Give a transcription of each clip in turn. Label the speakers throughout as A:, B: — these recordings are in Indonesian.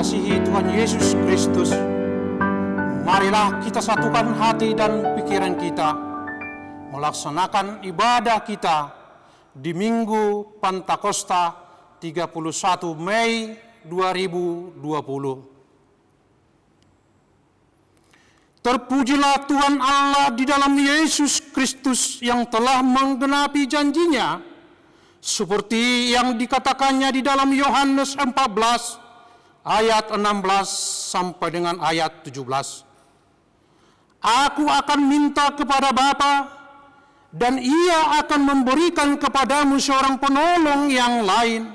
A: mengasihi Tuhan Yesus Kristus, marilah kita satukan hati dan pikiran kita melaksanakan ibadah kita di Minggu Pentakosta 31 Mei 2020. Terpujilah Tuhan Allah di dalam Yesus Kristus yang telah menggenapi janjinya, seperti yang dikatakannya di dalam Yohanes 14 ayat 16 sampai dengan ayat 17. Aku akan minta kepada Bapa, dan Ia akan memberikan kepadamu seorang penolong yang lain,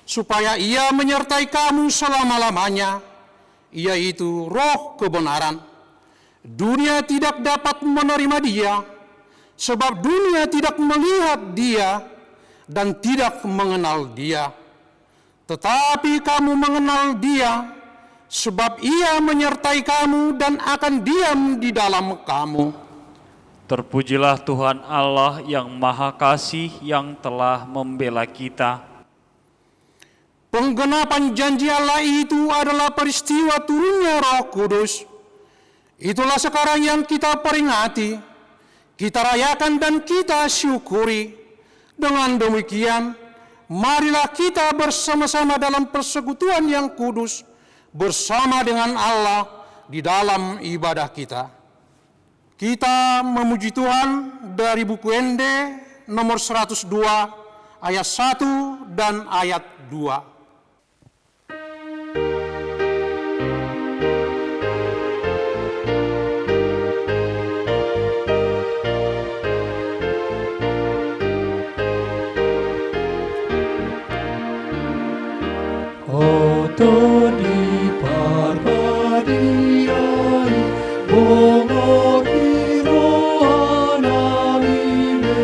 A: supaya Ia menyertai kamu selama-lamanya, yaitu Roh kebenaran. Dunia tidak dapat menerima Dia, sebab dunia tidak melihat Dia dan tidak mengenal Dia. Tetapi kamu mengenal Dia, sebab Ia menyertai kamu dan akan diam di dalam kamu.
B: Terpujilah Tuhan Allah yang Maha Kasih yang telah membela kita.
A: Penggenapan janji Allah itu adalah peristiwa turunnya Roh Kudus. Itulah sekarang yang kita peringati, kita rayakan dan kita syukuri. Dengan demikian, marilah kita bersama-sama dalam persekutuan yang kudus, bersama dengan Allah di dalam ibadah kita. Kita memuji Tuhan dari buku Ende nomor 102 ayat 1 dan ayat 2.
C: Oto di parpadiai, bongo kirohana mime,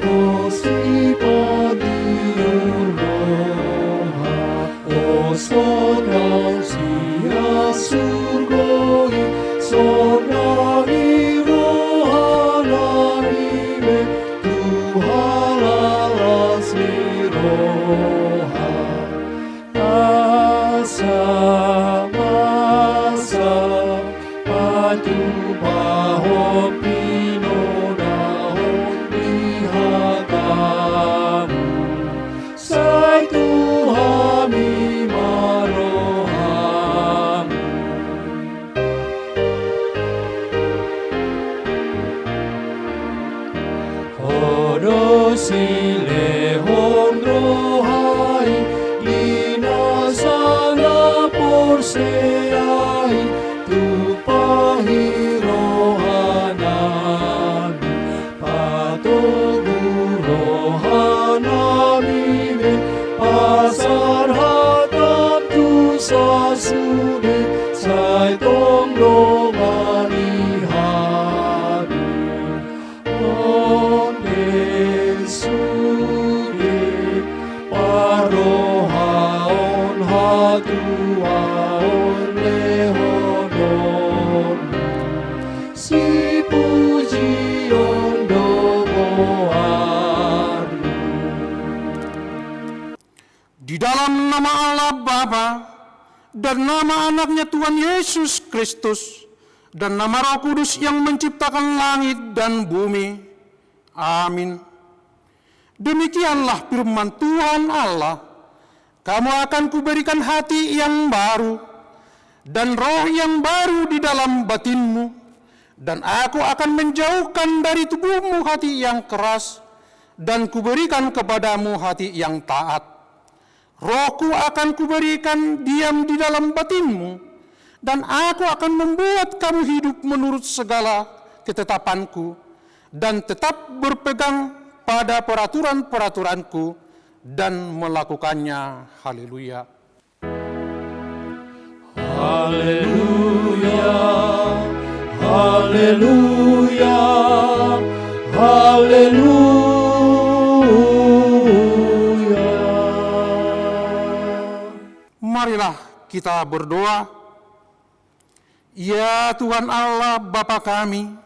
C: osi padioloha, osonau sia surgoi, sonau irohana mime, tuhalalas miroha. Masa patu bahon pino dahon dihatamu, sai Tuhami marohamu. Hodo sile hondrohai dinasana porseai tu pahirohanami patogu rohanami me pasar hatam tu sasude sai tongdongani habi onde sude parohaon hatuaon lehonon si pujion dogoaru.
A: Di dalam nama Allah Bapa dan nama anaknya Tuhan Yesus Kristus dan nama Roh Kudus yang menciptakan langit dan bumi. Amin. Demikianlah firman Tuhan Allah. Kamu akan kuberikan hati yang baru dan roh yang baru di dalam batinmu, dan aku akan menjauhkan dari tubuhmu hati yang keras dan kuberikan kepadamu hati yang taat. Rohku akan kuberikan diam di dalam batinmu, dan aku akan membuat kamu hidup menurut segala ketetapanku dan tetap berpegang pada peraturan-peraturanku dan melakukannya. Haleluya.
C: Haleluya, haleluya, haleluya.
A: Marilah kita berdoa. Ya Tuhan Allah Bapa kami,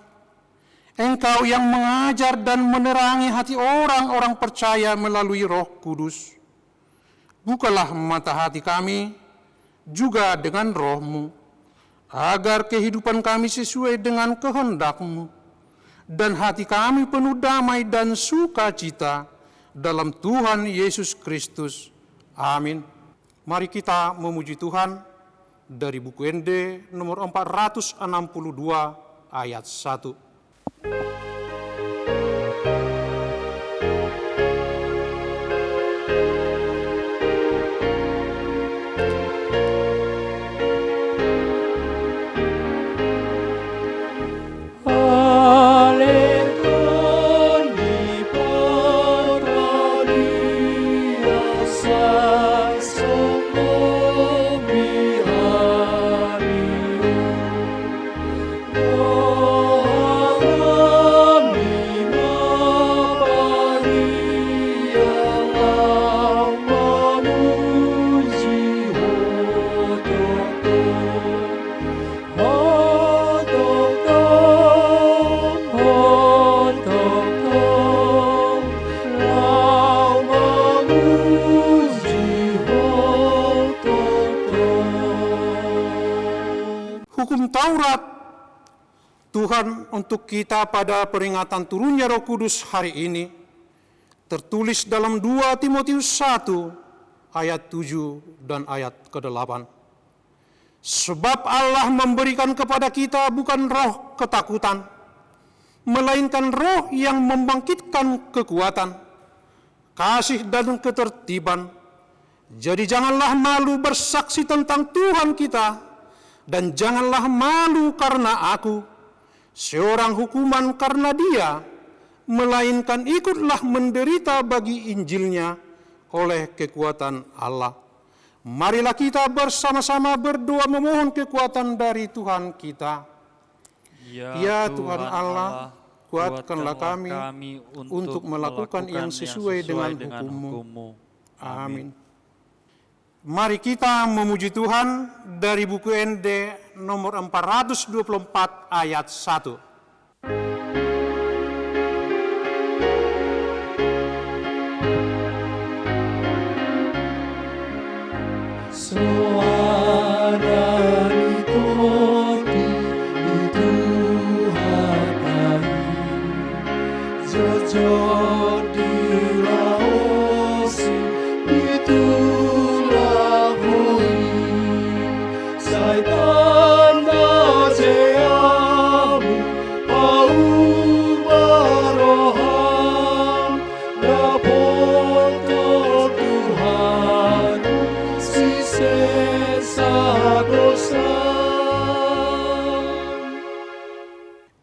A: Engkau yang mengajar dan menerangi hati orang-orang percaya melalui Roh Kudus. Bukalah mata hati kami, juga dengan roh-Mu, agar kehidupan kami sesuai dengan kehendak-Mu, dan hati kami penuh damai dan sukacita dalam Tuhan Yesus Kristus. Amin. Mari kita memuji Tuhan dari buku ND nomor 462 ayat 1. Hukum Taurat Tuhan untuk kita pada peringatan turunnya Roh Kudus hari ini tertulis dalam 2 Timotius 1 ayat 7 dan ayat ke-8. Sebab Allah memberikan kepada kita bukan roh ketakutan, melainkan roh yang membangkitkan kekuatan, kasih dan ketertiban. Jadi janganlah malu bersaksi tentang Tuhan kita, dan janganlah malu karena aku, seorang hukuman karena Dia, melainkan ikutlah menderita bagi Injilnya oleh kekuatan Allah. Marilah kita bersama-sama berdoa memohon kekuatan dari Tuhan kita. Ya Tuhan Allah, kuatkanlah kami untuk melakukan yang sesuai dengan hukum-Mu. Amin. Mari kita memuji Tuhan dari buku ND nomor 424 ayat 1.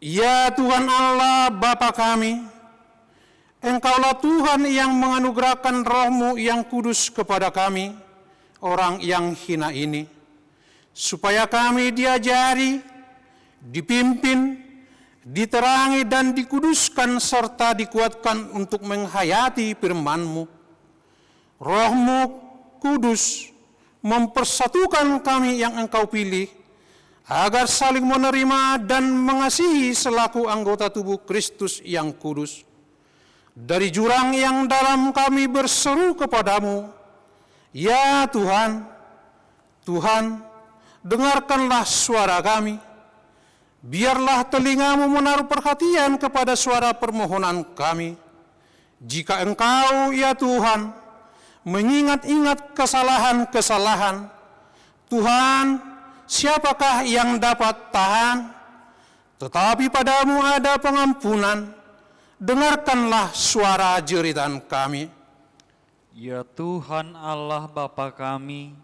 A: Ya Tuhan Allah Bapa kami, Engkaulah Tuhan yang menganugerahkan Roh-Mu yang kudus kepada kami, orang yang hina ini, supaya kami diajari, dipimpin, diterangi dan dikuduskan serta dikuatkan untuk menghayati firman-Mu. Roh-Mu kudus mempersatukan kami yang Engkau pilih, agar saling menerima dan mengasihi selaku anggota tubuh Kristus yang kudus. Dari jurang yang dalam kami berseru kepadamu, ya Tuhan, Tuhan, dengarkanlah suara kami. Biarlah telingamu menaruh perhatian kepada suara permohonan kami. Jika Engkau, ya Tuhan, mengingat-ingat kesalahan-kesalahan, Tuhan, siapakah yang dapat tahan? Tetapi padamu ada pengampunan. Dengarkanlah suara jeritan kami.
B: Ya Tuhan Allah Bapa kami,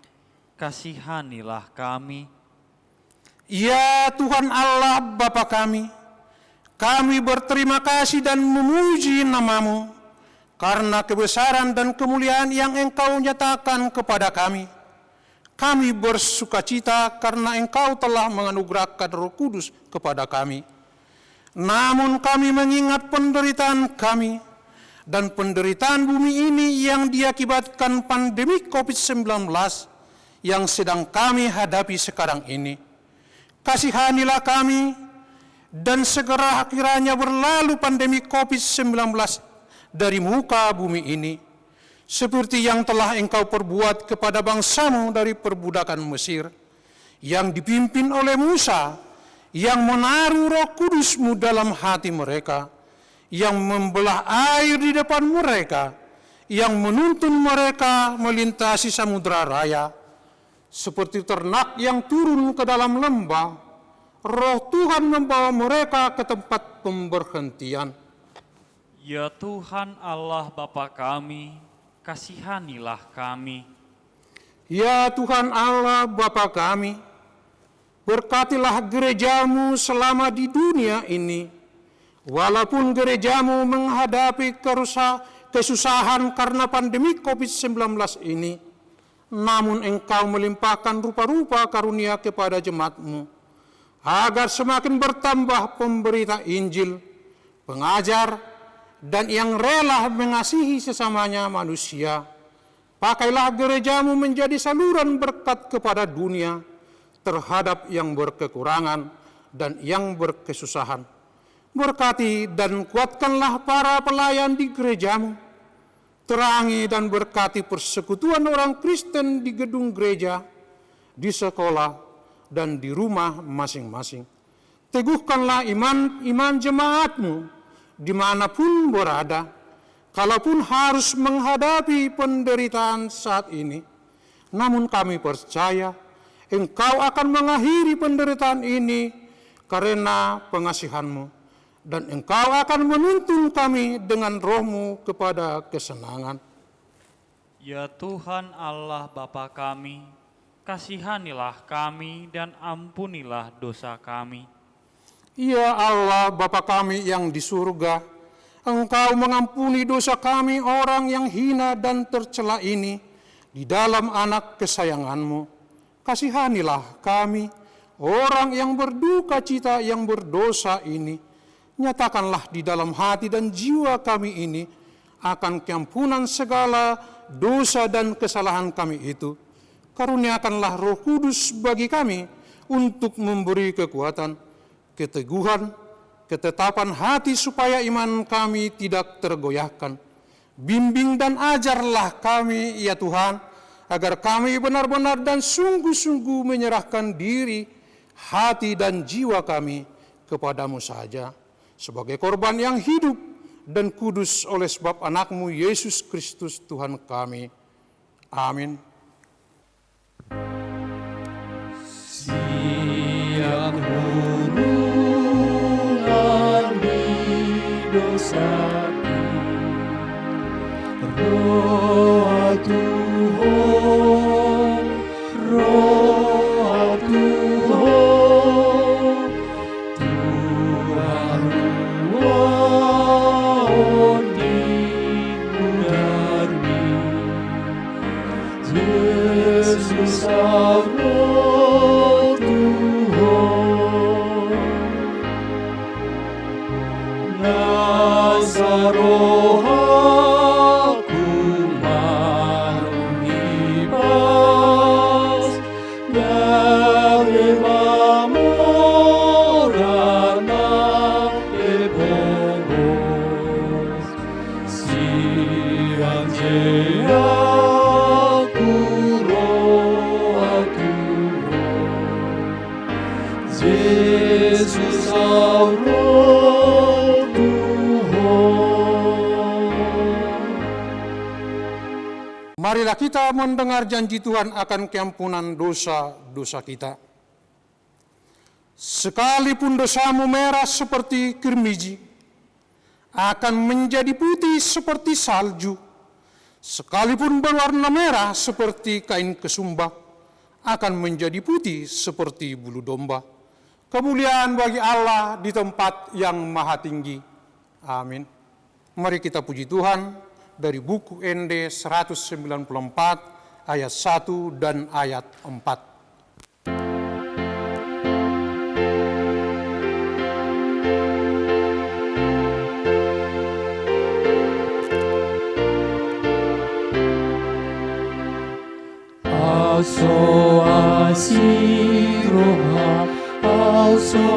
B: kasihanilah kami.
A: Ya Tuhan Allah Bapa kami berterima kasih dan memuji nama-Mu karena kebesaran dan kemuliaan yang Engkau nyatakan kepada kami. Kami bersukacita karena Engkau telah menganugerahkan Roh Kudus kepada kami. Namun kami mengingat penderitaan kami dan penderitaan bumi ini yang diakibatkan pandemi COVID-19 yang sedang kami hadapi sekarang ini. Kasihanilah kami dan segera kiranya berlalu pandemi COVID-19 dari muka bumi ini, seperti yang telah engkau perbuat kepada bangsamu dari perbudakan Mesir, yang dipimpin oleh Musa, yang menaruh Roh Kudus-Mu dalam hati mereka, yang membelah air di depan mereka, yang menuntun mereka melintasi samudera raya, seperti ternak yang turun ke dalam lembah. Roh Tuhan membawa mereka ke tempat pemberhentian.
B: Ya Tuhan Allah Bapa kami, kasihanilah kami.
A: Ya Tuhan Allah Bapa kami, berkatilah gereja-Mu selama di dunia ini, walaupun gereja-Mu menghadapi kesusahan karena pandemi COVID-19 ini, namun Engkau melimpahkan rupa-rupa karunia kepada jemaat-Mu, agar semakin bertambah pemberita Injil, pengajar, dan yang rela mengasihi sesamanya manusia. Pakailah gereja-Mu menjadi saluran berkat kepada dunia, terhadap yang berkekurangan dan yang berkesusahan. Berkati dan kuatkanlah para pelayan di gereja-Mu. Terangi dan berkati persekutuan orang Kristen di gedung gereja, di sekolah, dan di rumah masing-masing. Teguhkanlah iman jemaat-Mu dimanapun berada, kalaupun harus menghadapi penderitaan saat ini. Namun kami percaya Engkau akan mengakhiri penderitaan ini karena pengasihan-Mu, dan Engkau akan menuntun kami dengan Roh-Mu kepada kesenangan.
B: Ya Tuhan Allah Bapa kami, kasihanilah kami dan ampunilah dosa kami.
A: Ya Allah Bapa kami yang di surga, Engkau mengampuni dosa kami orang yang hina dan tercela ini di dalam anak kesayangan-Mu. Kasihanilah kami, orang yang berduka cita yang berdosa ini. Nyatakanlah di dalam hati dan jiwa kami ini akan keampunan segala dosa dan kesalahan kami itu. Karuniakanlah Roh Kudus bagi kami untuk memberi kekuatan, keteguhan, ketetapan hati supaya iman kami tidak tergoyahkan. Bimbing dan ajarlah kami ya Tuhan, agar kami benar-benar dan sungguh-sungguh menyerahkan diri, hati dan jiwa kami kepadamu saja, sebagai korban yang hidup dan kudus oleh sebab anak-Mu Yesus Kristus Tuhan kami. Amin.
C: Siang hubungan di dosaku, Roh Tuhan, Roh Tuhan, Tuhan ruang di munarmi, Yesus Roh Tuhan, Nazaroh aku marunibas, Yarema morana ebongos, siang aku roh Yesus Roh Tuhan.
A: Marilah kita mendengar janji Tuhan akan keampunan dosa-dosa kita. Sekalipun dosamu merah seperti kirmiji, akan menjadi putih seperti salju. Sekalipun berwarna merah seperti kain kesumba, akan menjadi putih seperti bulu domba. Kemuliaan bagi Allah di tempat yang maha tinggi. Amin. Mari kita puji Tuhan dari buku ND 194 ayat 1 dan ayat 4.
C: Aso asiroha, aso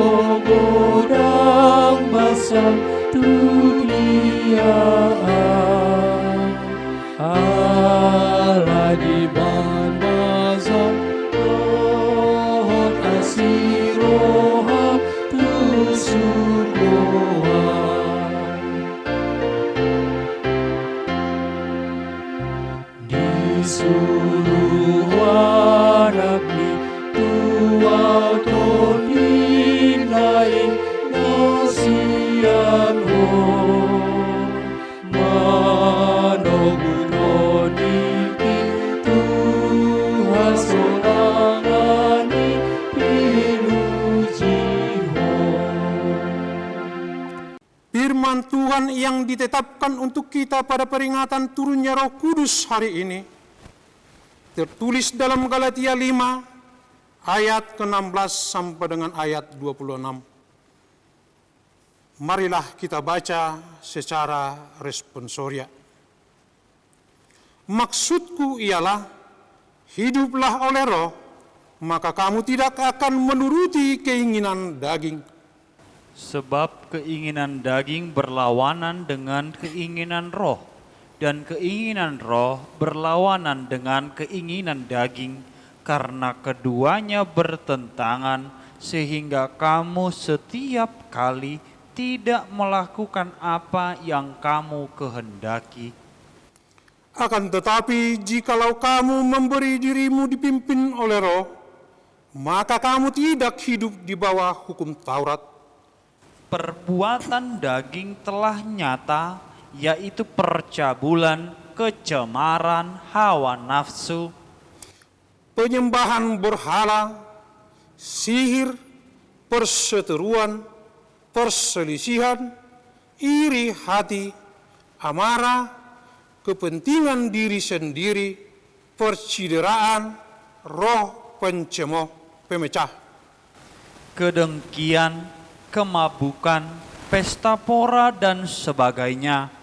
C: godang basang dunia. suruh anakni tua todinai nasian ho manogutoni Tuhan sonangani pinuji ho.
A: Firman Tuhan yang ditetapkan untuk kita pada peringatan turunnya Roh Kudus hari ini tertulis dalam Galatia 5 ayat ke-16 sampai dengan ayat 26. Marilah kita baca secara responsoria. Maksudku ialah, hiduplah oleh Roh, maka kamu tidak akan menuruti keinginan daging.
B: Sebab keinginan daging berlawanan dengan keinginan roh, dan keinginan roh berlawanan dengan keinginan daging, karena keduanya bertentangan, sehingga kamu setiap kali tidak melakukan apa yang kamu kehendaki.
A: Akan tetapi jikalau kamu memberi dirimu dipimpin oleh Roh, maka kamu tidak hidup di bawah hukum Taurat.
B: Perbuatan daging telah nyata, yaitu percabulan, kecemaran, hawa nafsu,
A: Penyembahan berhala, sihir, perseteruan, perselisihan, iri hati, amarah, kepentingan diri sendiri, percideraan, roh pencemooh, pemecah,
B: kedengkian, kemabukan, pesta pora, dan sebagainya.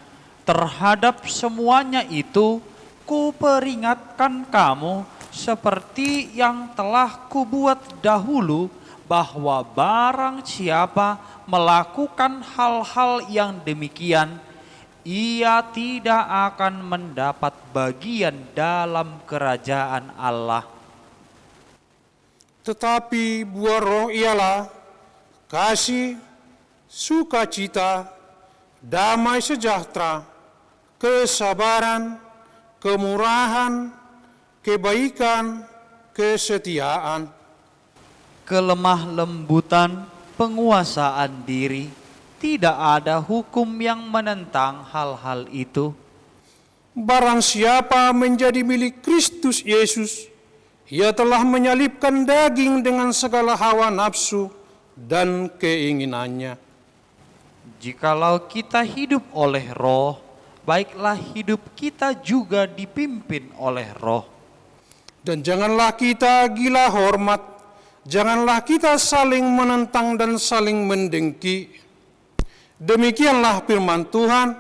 B: Terhadap semuanya itu, kuperingatkan kamu seperti yang telah kubuat dahulu, bahwa barang siapa melakukan hal-hal yang demikian, ia tidak akan mendapat bagian dalam kerajaan Allah.
A: Tetapi buah Roh ialah kasih, sukacita, damai sejahtera, kesabaran, kemurahan, kebaikan, kesetiaan,
B: Kelemah lembutan, penguasaan diri. Tidak ada hukum yang menentang hal-hal itu.
A: Barang siapa menjadi milik Kristus Yesus, ia telah menyalibkan daging dengan segala hawa nafsu dan keinginannya.
B: Jikalau kita hidup oleh Roh, baiklah hidup kita juga dipimpin oleh Roh.
A: Dan janganlah kita gila hormat, janganlah kita saling menentang dan saling mendengki. Demikianlah firman Tuhan.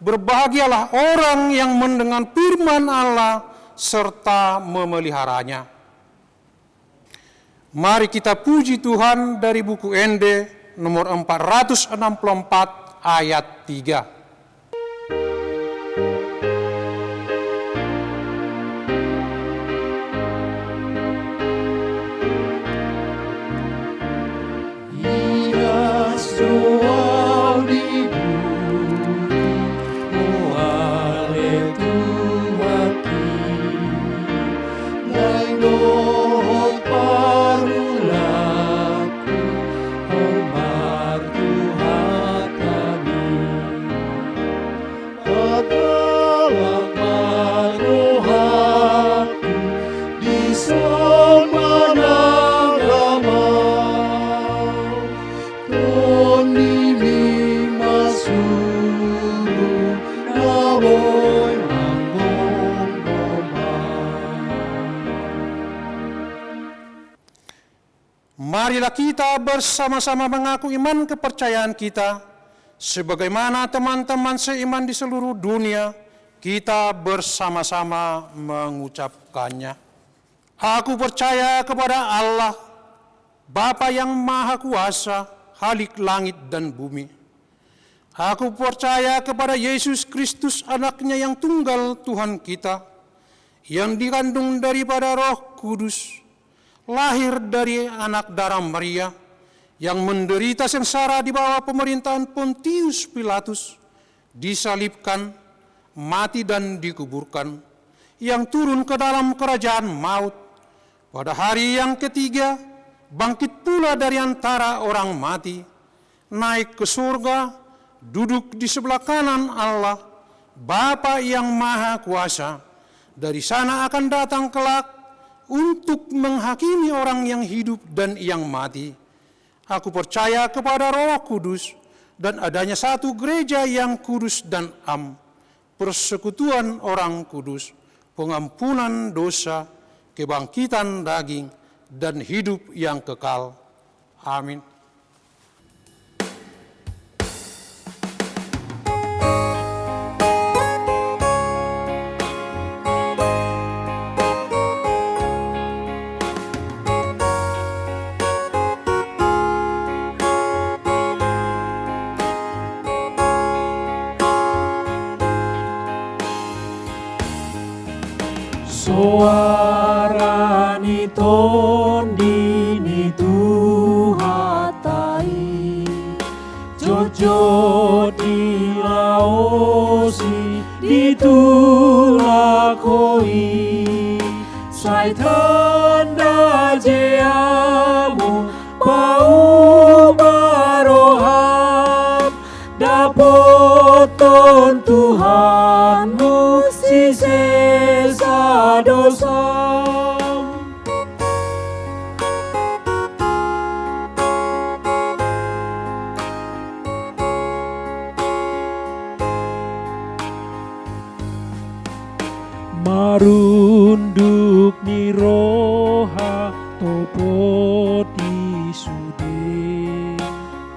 A: Berbahagialah orang yang mendengar firman Allah serta memeliharanya. Mari kita puji Tuhan dari buku Ende nomor 464 ayat 3. Marilah kita bersama-sama mengaku iman kepercayaan kita, sebagaimana teman-teman seiman di seluruh dunia, kita bersama-sama mengucapkannya. Aku percaya kepada Allah, Bapa yang Maha Kuasa, Khalik langit dan bumi. Aku percaya kepada Yesus Kristus, anaknya yang tunggal Tuhan kita, yang dikandung daripada Roh Kudus, lahir dari anak darah Maria, yang menderita sengsara di bawah pemerintahan Pontius Pilatus, disalibkan, mati dan dikuburkan, yang turun ke dalam kerajaan maut. Pada hari yang ketiga, bangkit pula dari antara orang mati, naik ke surga, duduk di sebelah kanan Allah, Bapa yang Maha Kuasa. Dari sana akan datang kelak untuk menghakimi orang yang hidup dan yang mati. Aku percaya kepada Roh Kudus dan adanya satu gereja yang kudus dan am, persekutuan orang kudus, pengampunan dosa, kebangkitan daging, dan hidup yang kekal. Amin.
C: Suarani tondini tuhatai, Jojo di laosi ditulakoi, sai tanda jeamu bau baroham, dapoton Tuhanmu si sesa dosa. Marunduk ni roha topo di sude,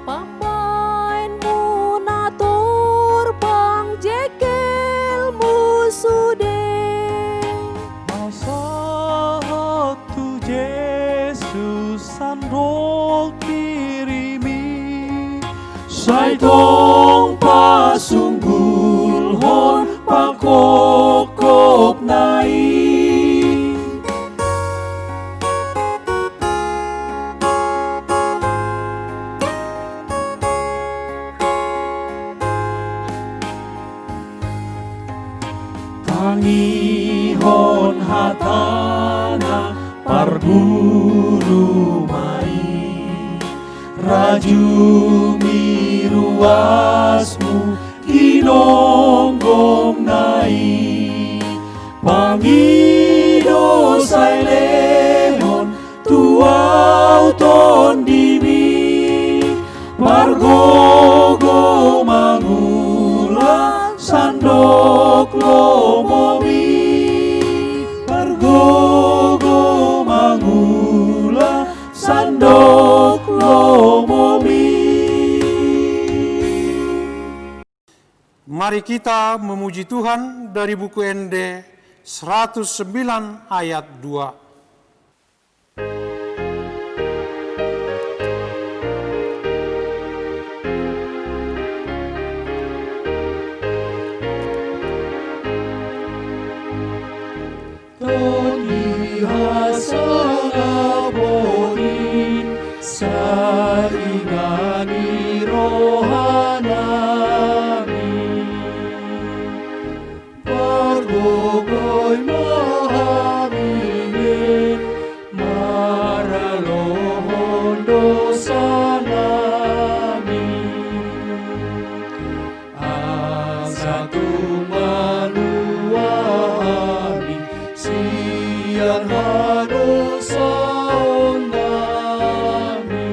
D: Pamain munatur bang jekel musude.
C: masa tu Yesus sandok kirimi, sai tong pasunggul hon pakokop nai. Tangihon hatana parguru mai, raju miruasmu kinonggong nai, pangido sai lehon tuau ton dimi, pargogo mangula sandok lomomi, pargogo mangula sandok lomomi.
A: Mari kita memuji Tuhan dari buku ND 109 ayat 2.
C: Toni hasana boin saingani rohanami, pargogoy mahaminin maralohon dosanami, asa tumanuami siang hanuson nami.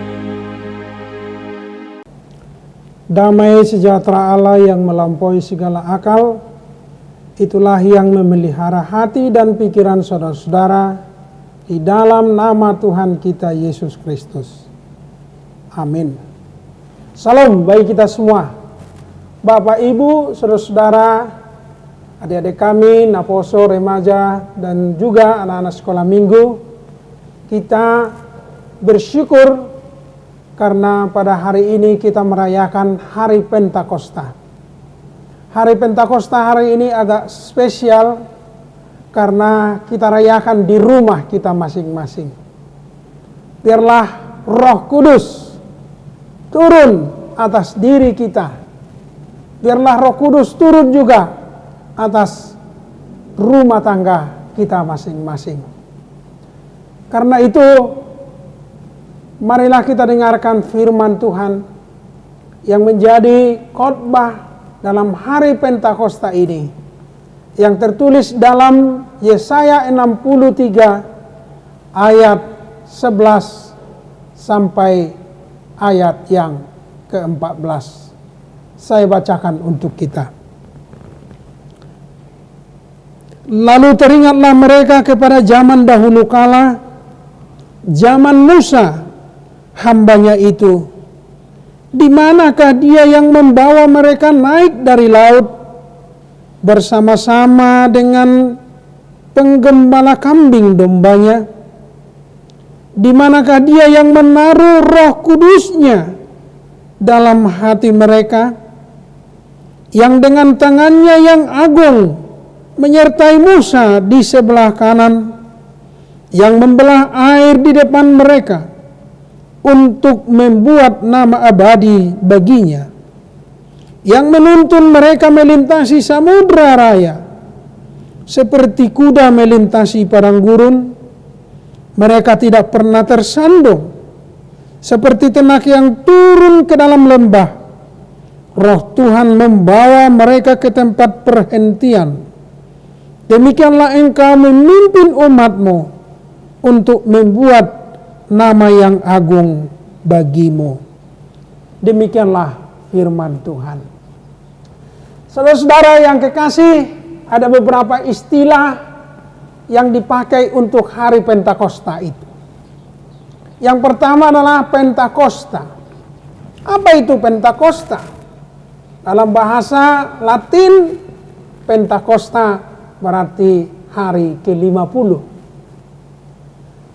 E: Damai sejahtera Allah yang melampaui segala akal, itulah yang memelihara hati dan pikiran saudara-saudara di dalam nama Tuhan kita Yesus Kristus. Amin. Salam bagi kita semua, Bapak, Ibu, saudara-saudara, adik-adik kami, Naposo, remaja, dan juga anak-anak sekolah minggu. Kita bersyukur karena pada hari ini kita merayakan Hari Pentakosta. Hari Pentakosta hari ini agak spesial karena kita rayakan di rumah kita masing-masing. Biarlah Roh Kudus turun atas diri kita. Biarlah Roh Kudus turun juga atas rumah tangga kita masing-masing. Karena itu, marilah kita dengarkan firman Tuhan yang menjadi khotbah dalam hari Pentakosta ini, yang tertulis dalam Yesaya 63 ayat 11 sampai ayat yang ke-14. Saya bacakan untuk kita. Lalu teringatlah mereka kepada zaman dahulu kala, zaman Musa, hambanya itu. Di manakah dia yang membawa mereka naik dari laut bersama-sama dengan penggembala kambing dombanya? Di manakah dia yang menaruh Roh Kudusnya dalam hati mereka, yang dengan tangannya yang agung menyertai Musa di sebelah kanan, yang membelah air di depan mereka untuk membuat nama abadi baginya, yang menuntun mereka melintasi samudra raya seperti kuda melintasi padang gurun. Mereka tidak pernah tersandung seperti ternak yang turun ke dalam lembah. Roh Tuhan membawa mereka ke tempat perhentian. Demikianlah engkau memimpin umatmu untuk membuat nama yang agung bagimu. Demikianlah firman Tuhan. Saudara-saudara yang kekasih, ada beberapa istilah yang dipakai untuk hari Pentakosta itu. Yang pertama adalah Pentakosta. Apa itu Pentakosta? Dalam bahasa Latin, Pentakosta berarti hari ke-50.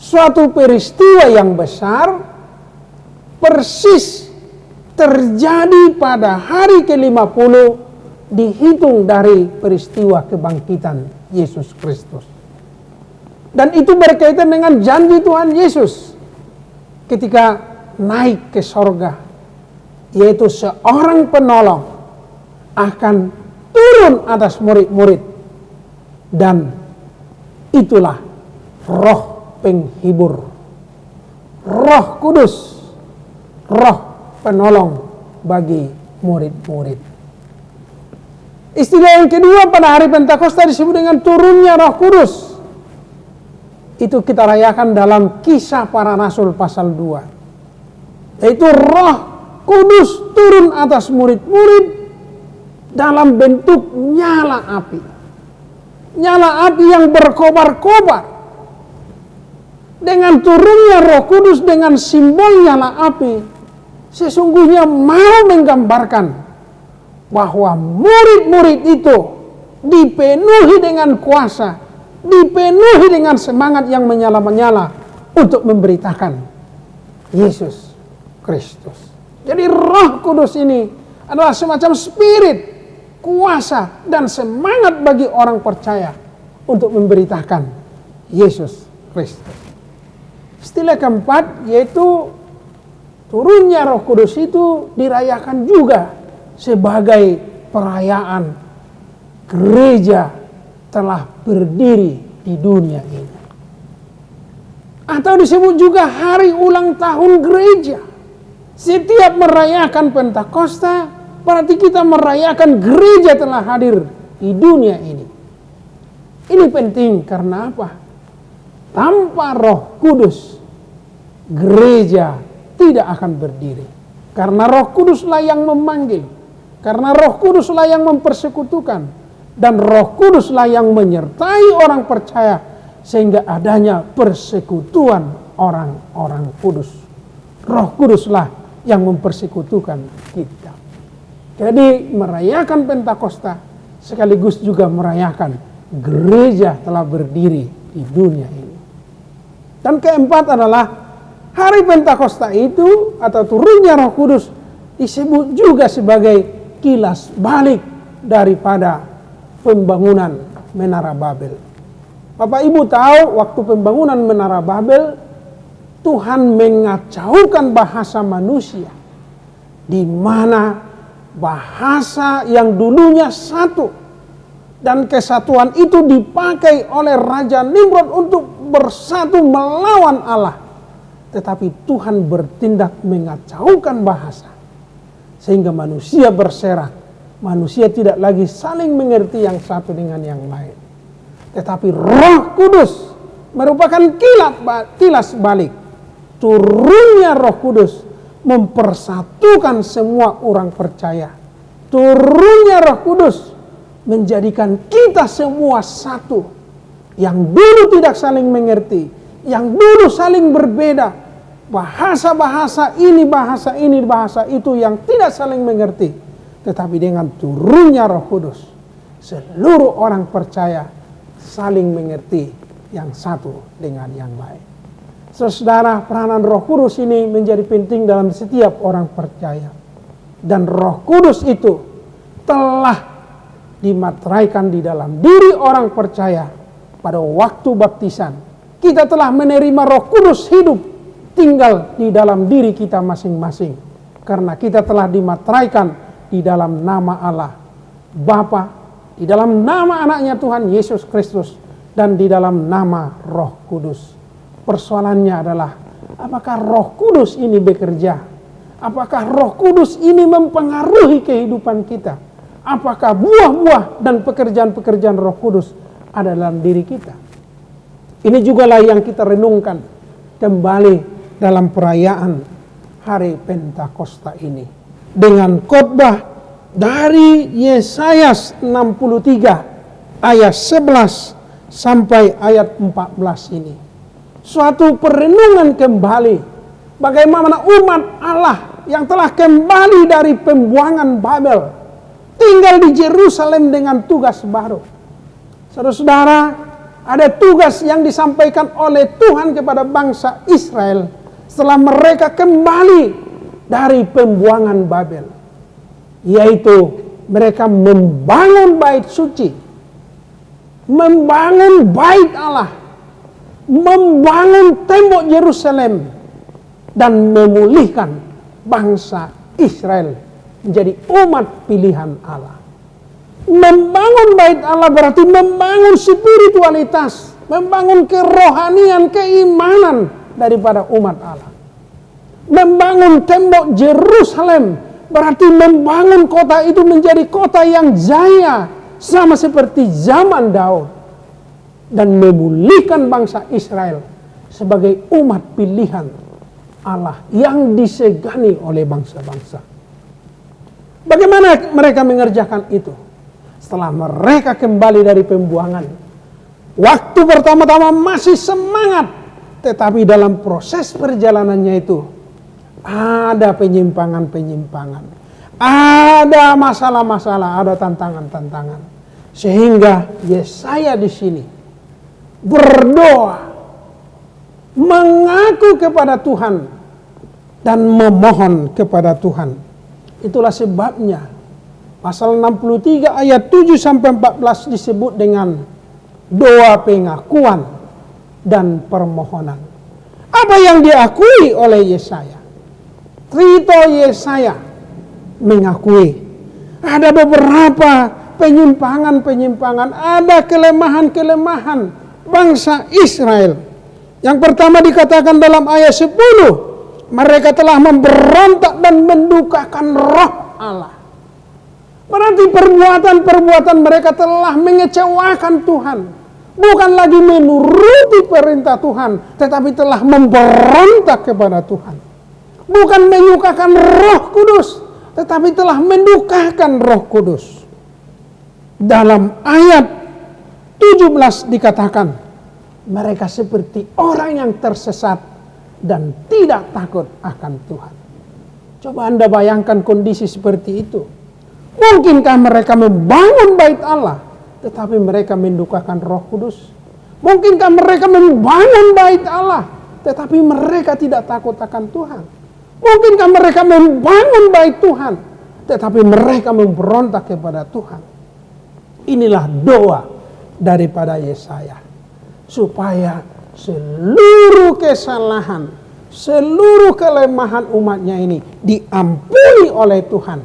E: Suatu peristiwa yang besar persis terjadi pada hari ke-50 dihitung dari peristiwa kebangkitan Yesus Kristus. Dan itu berkaitan dengan janji Tuhan Yesus ketika naik ke sorga, yaitu seorang penolong akan turun atas murid-murid, dan itulah Roh Penghibur, Roh Kudus, Roh Penolong bagi murid-murid. Istilah yang kedua pada hari Pentakosta disebut dengan turunnya Roh Kudus. Itu kita rayakan dalam Kisah Para Rasul pasal 2. Yaitu Roh Kudus turun atas murid-murid dalam bentuk nyala api. Nyala api yang berkobar-kobar. Dengan turunnya Roh Kudus dengan simbol nyala api, sesungguhnya mau menggambarkan bahwa murid-murid itu dipenuhi dengan kuasa, dipenuhi dengan semangat yang menyala-menyala untuk memberitakan Yesus Kristus. Jadi Roh Kudus ini adalah semacam spirit, kuasa, dan semangat bagi orang percaya untuk memberitakan Yesus Kristus. Istilah keempat yaitu turunnya Roh Kudus itu dirayakan juga sebagai perayaan gereja telah berdiri di dunia ini. Atau disebut juga hari ulang tahun gereja. Setiap merayakan Pentakosta berarti kita merayakan gereja telah hadir di dunia ini. Ini penting karena apa? Tanpa Roh Kudus, gereja tidak akan berdiri. Karena Roh Kuduslah yang memanggil, karena Roh Kuduslah yang mempersekutukan, dan Roh Kuduslah yang menyertai orang percaya sehingga adanya persekutuan orang-orang kudus. Roh Kuduslah yang mempersekutukan kita. Jadi merayakan Pentakosta sekaligus juga merayakan gereja telah berdiri di dunia ini. Dan keempat adalah hari Pentakosta itu atau turunnya Roh Kudus disebut juga sebagai kilas balik daripada pembangunan Menara Babel. Bapak Ibu tahu waktu pembangunan Menara Babel, Tuhan mengacaukan bahasa manusia, di mana bahasa yang dulunya satu Dan kesatuan itu dipakai oleh Raja Nimrod untuk bersatu melawan Allah. Tetapi Tuhan bertindak mengacaukan bahasa. Sehingga manusia berserak. Manusia tidak lagi saling mengerti yang satu dengan yang lain. Tetapi Roh Kudus merupakan kilas balik. Turunnya Roh Kudus mempersatukan semua orang percaya. Turunnya Roh Kudus menjadikan kita semua satu. Yang dulu tidak saling mengerti, yang dulu saling berbeda. Bahasa ini, bahasa itu yang tidak saling mengerti. Tetapi dengan turunnya Roh Kudus, seluruh orang percaya saling mengerti yang satu dengan yang lain. Saudara, peranan Roh Kudus ini menjadi penting dalam setiap orang percaya. Dan Roh Kudus itu telah dimateraikan di dalam diri orang percaya pada waktu baptisan. Kita telah menerima Roh Kudus hidup tinggal di dalam diri kita masing-masing. Karena kita telah dimateraikan di dalam nama Allah Bapa, di dalam nama anaknya Tuhan Yesus Kristus, dan di dalam nama Roh Kudus. Persoalannya adalah, apakah Roh Kudus ini bekerja? Apakah Roh Kudus ini mempengaruhi kehidupan kita? Apakah buah-buah dan pekerjaan-pekerjaan Roh Kudus ada dalam diri kita? Ini jugalah yang kita renungkan kembali dalam perayaan Hari Pentakosta ini. Dengan khotbah dari Yesaya 63 ayat 11 sampai ayat 14 ini. Suatu perenungan kembali bagaimana umat Allah yang telah kembali dari pembuangan Babel tinggal di Yerusalem dengan tugas baru. Saudara-saudara, ada tugas yang disampaikan oleh Tuhan kepada bangsa Israel setelah mereka kembali dari pembuangan Babel, yaitu mereka membangun bait suci, membangun bait Allah, membangun tembok Yerusalem, dan memulihkan bangsa Israel menjadi umat pilihan Allah. Membangun bait Allah berarti membangun spiritualitas, membangun kerohanian, keimanan daripada umat Allah. Membangun tembok Yerusalem berarti membangun kota itu menjadi kota yang jaya, sama seperti zaman Daud, dan memulihkan bangsa Israel sebagai umat pilihan Allah yang disegani oleh bangsa-bangsa. Bagaimana mereka mengerjakan itu? Setelah mereka kembali dari pembuangan, waktu pertama-tama masih semangat, tetapi dalam proses perjalanannya itu ada penyimpangan-penyimpangan, ada masalah-masalah, ada tantangan-tantangan, sehingga Yesaya di sini berdoa, mengaku kepada Tuhan dan memohon kepada Tuhan. Itulah sebabnya pasal 63 ayat 7 sampai 14 disebut dengan doa pengakuan dan permohonan. Apa yang diakui oleh Yesaya? Trito Yesaya mengakui ada beberapa penyimpangan-penyimpangan, ada kelemahan-kelemahan bangsa Israel. Yang pertama dikatakan dalam ayat 10, mereka telah memberontak dan mendukakan roh Allah. Berarti perbuatan-perbuatan mereka telah mengecewakan Tuhan. Bukan lagi menuruti perintah Tuhan, tetapi telah memberontak kepada Tuhan. Bukan menyukakan Roh Kudus, tetapi telah mendukakan Roh Kudus. Dalam ayat 17 dikatakan, mereka seperti orang yang tersesat dan tidak takut akan Tuhan. Coba Anda bayangkan kondisi seperti itu. Mungkinkah mereka membangun bait Allah, tetapi mereka mendukakan Roh Kudus? Mungkinkah mereka membangun bait Allah, tetapi mereka tidak takut akan Tuhan? Mungkinkah mereka membangun bait Tuhan, tetapi mereka memberontak kepada Tuhan? Inilah doa daripada Yesaya, supaya seluruh kesalahan, seluruh kelemahan umatnya ini diampuni oleh Tuhan,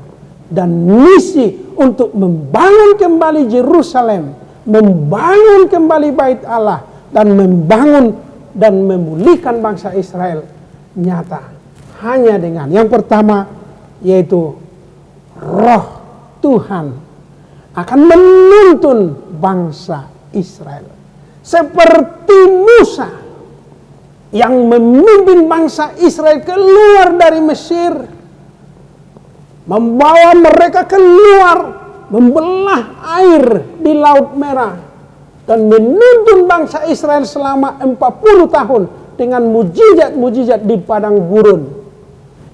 E: dan misi untuk membangun kembali Yerusalem, membangun kembali bait Allah, dan membangun dan memulihkan bangsa Israel nyata hanya dengan yang pertama, yaitu Roh Tuhan akan menuntun bangsa Israel seperti Musa yang memimpin bangsa Israel keluar dari Mesir, membawa mereka keluar, membelah air di Laut Merah, dan menuntun bangsa Israel selama 40 tahun dengan mujizat-mujizat di padang gurun.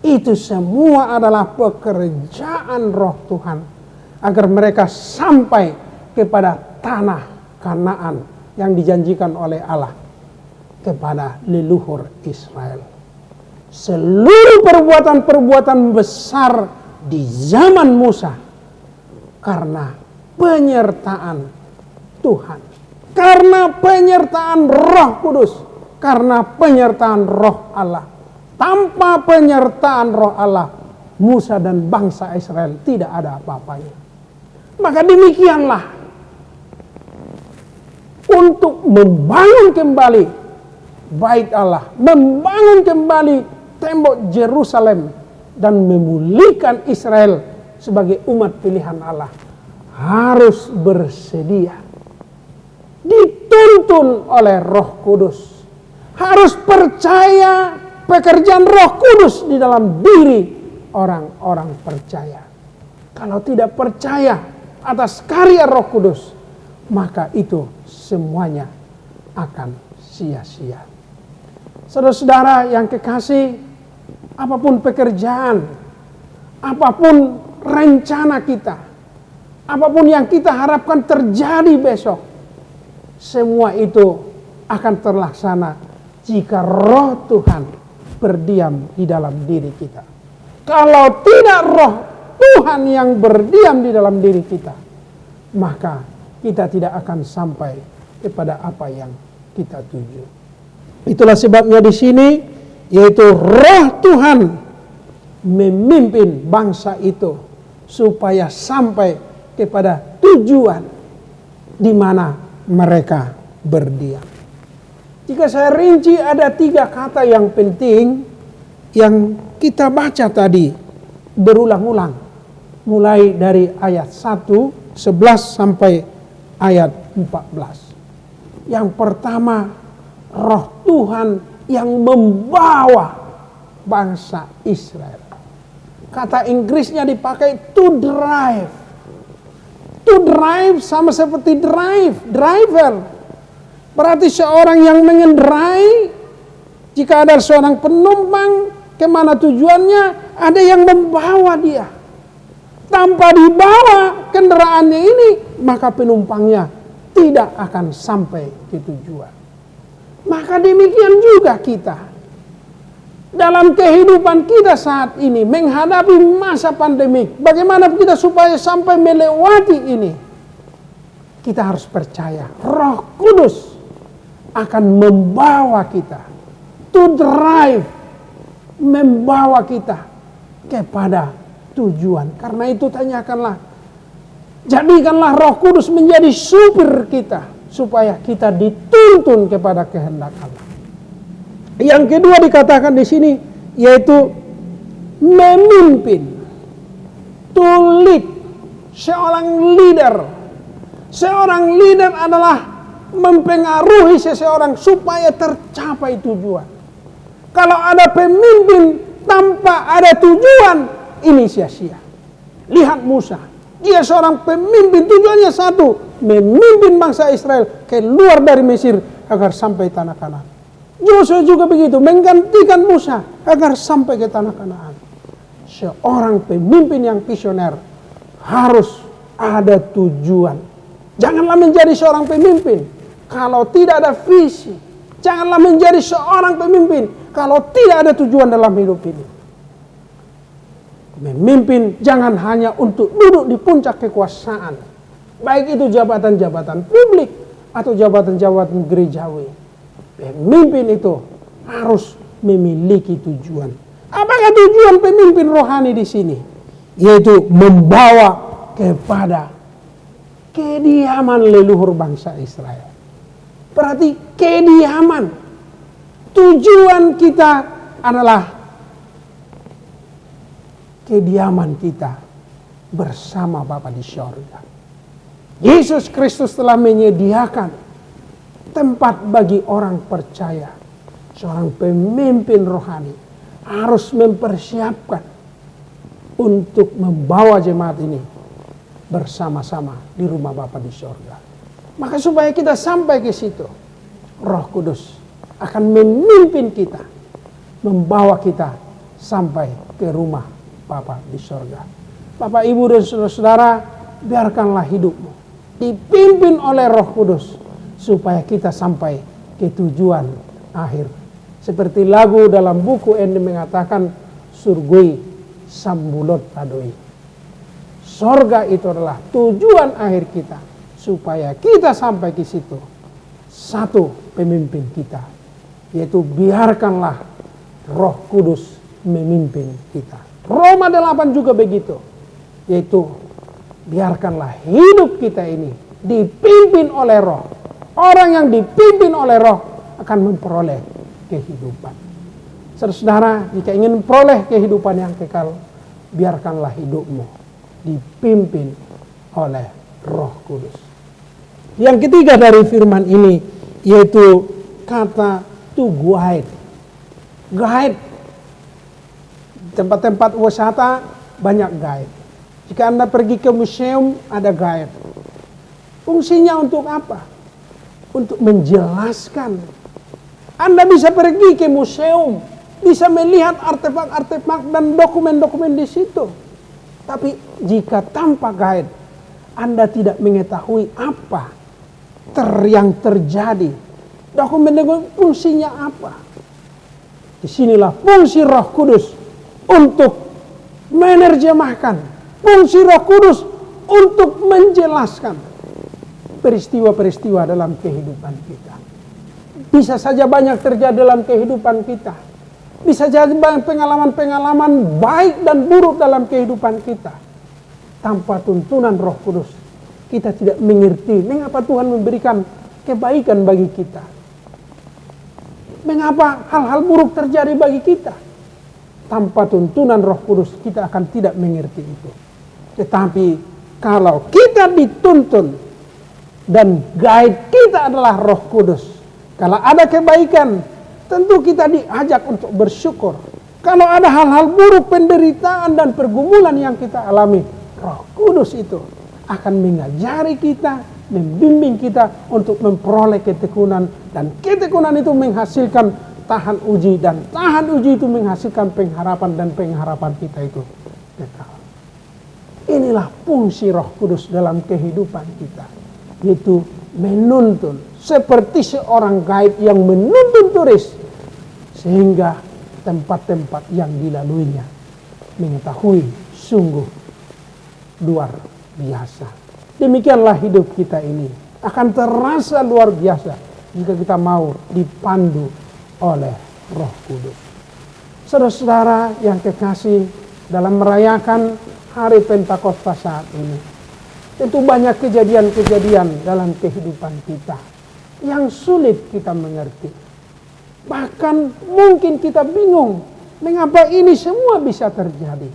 E: Itu semua adalah pekerjaan Roh Tuhan agar mereka sampai kepada tanah Kanaan yang dijanjikan oleh Allah kepada leluhur Israel. Seluruh perbuatan-perbuatan besar di zaman Musa karena penyertaan Tuhan, karena penyertaan Roh Kudus, karena penyertaan Roh Allah. Tanpa penyertaan Roh Allah, Musa dan bangsa Israel tidak ada apa-apanya. Maka demikianlah untuk membangun kembali bait Allah, membangun kembali tembok Yerusalem, dan memulihkan Israel sebagai umat pilihan Allah, harus bersedia, dituntun oleh Roh Kudus, harus percaya pekerjaan Roh Kudus di dalam diri orang-orang percaya. Kalau tidak percaya atas karya Roh Kudus, maka itu semuanya akan sia-sia. Saudara-saudara yang kekasih, apapun pekerjaan, apapun rencana kita, apapun yang kita harapkan terjadi besok, semua itu akan terlaksana jika Roh Tuhan berdiam di dalam diri kita. Kalau tidak Roh Tuhan yang berdiam di dalam diri kita, maka kita tidak akan sampai kepada apa yang kita tuju. Itulah sebabnya di sini, yaitu Roh Tuhan memimpin bangsa itu supaya sampai kepada tujuan di mana mereka berdiam. Jika saya rinci, ada 3 kata yang penting yang kita baca tadi berulang-ulang, mulai dari ayat 1, 11 sampai ayat 14. Yang pertama, Roh Tuhan yang membawa bangsa Israel. Kata Inggrisnya dipakai to drive. To drive sama seperti driver. Berarti seorang yang mengendarai, jika ada seorang penumpang kemana tujuannya, ada yang membawa dia. Tanpa dibawa kendaraannya ini, maka penumpangnya tidak akan sampai ke tujuan. Maka demikian juga kita. Dalam kehidupan kita saat ini, menghadapi masa pandemik, bagaimana kita supaya sampai melewati ini? Kita harus percaya, Roh Kudus akan membawa kita, to drive, membawa kita kepada tujuan. Karena itu tanyakanlah, jadikanlah Roh Kudus menjadi supir kita, supaya kita dituntun kepada kehendak Allah. Yang kedua dikatakan di sini, yaitu memimpin, to lead, seorang leader. Seorang leader adalah mempengaruhi seseorang supaya tercapai tujuan. Kalau ada pemimpin tanpa ada tujuan, ini sia-sia. Lihat Musa, dia seorang pemimpin, tujuannya satu, memimpin bangsa Israel keluar dari Mesir agar sampai tanah Kanaan. Yosua juga begitu, menggantikan Musa agar sampai ke tanah Kanaan. Seorang pemimpin yang visioner harus ada tujuan. Janganlah menjadi seorang pemimpin kalau tidak ada visi. Janganlah menjadi seorang pemimpin kalau tidak ada tujuan dalam hidup ini. Memimpin jangan hanya untuk duduk di puncak kekuasaan, baik itu jabatan-jabatan publik atau jabatan-jabatan gerejawi. Pemimpin itu harus memiliki tujuan. Apakah tujuan pemimpin rohani di sini? Yaitu membawa kepada kediaman leluhur bangsa Israel. Berarti kediaman. Tujuan kita adalah kediaman kita bersama Bapa di sorga. Yesus Kristus telah menyediakan tempat bagi orang percaya. Seorang pemimpin rohani harus mempersiapkan untuk membawa jemaat ini bersama-sama di rumah Bapa di sorga. Maka supaya kita sampai ke situ, Roh Kudus akan memimpin kita, membawa kita sampai ke rumah Bapa di sorga. Bapak, Ibu, dan saudara-saudara, biarkanlah hidupmu dipimpin oleh Roh Kudus supaya kita sampai ke tujuan akhir. Seperti lagu dalam buku ini mengatakan, surgui sambulot padoi. Sorga itu adalah tujuan akhir kita, supaya kita sampai ke situ. Satu pemimpin kita, yaitu biarkanlah Roh Kudus memimpin kita. Roma 8 juga begitu, yaitu biarkanlah hidup kita ini dipimpin oleh Roh. Orang yang dipimpin oleh Roh akan memperoleh kehidupan. Saudara, jika ingin memperoleh kehidupan yang kekal, biarkanlah hidupmu dipimpin oleh Roh Kudus. Yang ketiga dari firman ini, yaitu kata to guide. Guide. Tempat-tempat wisata banyak guide. Jika Anda pergi ke museum, ada guide. Fungsinya untuk apa? Untuk menjelaskan. Anda bisa pergi ke museum, bisa melihat artefak-artefak dan dokumen-dokumen di situ. Tapi jika tanpa guide, Anda tidak mengetahui apa yang terjadi. Dokumen-dokumen fungsinya apa? Disinilah fungsi Roh Kudus untuk menerjemahkan. Fungsi Roh Kudus untuk menjelaskan peristiwa-peristiwa dalam kehidupan kita. Bisa saja banyak terjadi dalam kehidupan kita. Bisa jadi banyak pengalaman-pengalaman baik dan buruk dalam kehidupan kita. Tanpa tuntunan Roh Kudus, kita tidak mengerti mengapa Tuhan memberikan kebaikan bagi kita. Mengapa hal-hal buruk terjadi bagi kita. Tanpa tuntunan Roh Kudus, kita akan tidak mengerti itu. Tetapi kalau kita dituntun dan guide kita adalah Roh Kudus, kalau ada kebaikan, tentu kita diajak untuk bersyukur. Kalau ada hal-hal buruk, penderitaan dan pergumulan yang kita alami, Roh Kudus itu akan mengajari kita, membimbing kita untuk memperoleh ketekunan, dan ketekunan itu menghasilkan tahan uji, dan tahan uji itu menghasilkan pengharapan, dan pengharapan kita itu kekal. Inilah fungsi Roh Kudus dalam kehidupan kita, yaitu menuntun, seperti seorang guide yang menuntun turis sehingga tempat-tempat yang dilaluinya mengetahui sungguh luar biasa. Demikianlah hidup kita ini akan terasa luar biasa jika kita mau dipandu oleh Roh Kudus. Saudara-saudara yang kekasih, dalam merayakan hari Pentakosta saat ini, tentu banyak kejadian-kejadian dalam kehidupan kita yang sulit kita mengerti. Bahkan mungkin kita bingung mengapa ini semua bisa terjadi.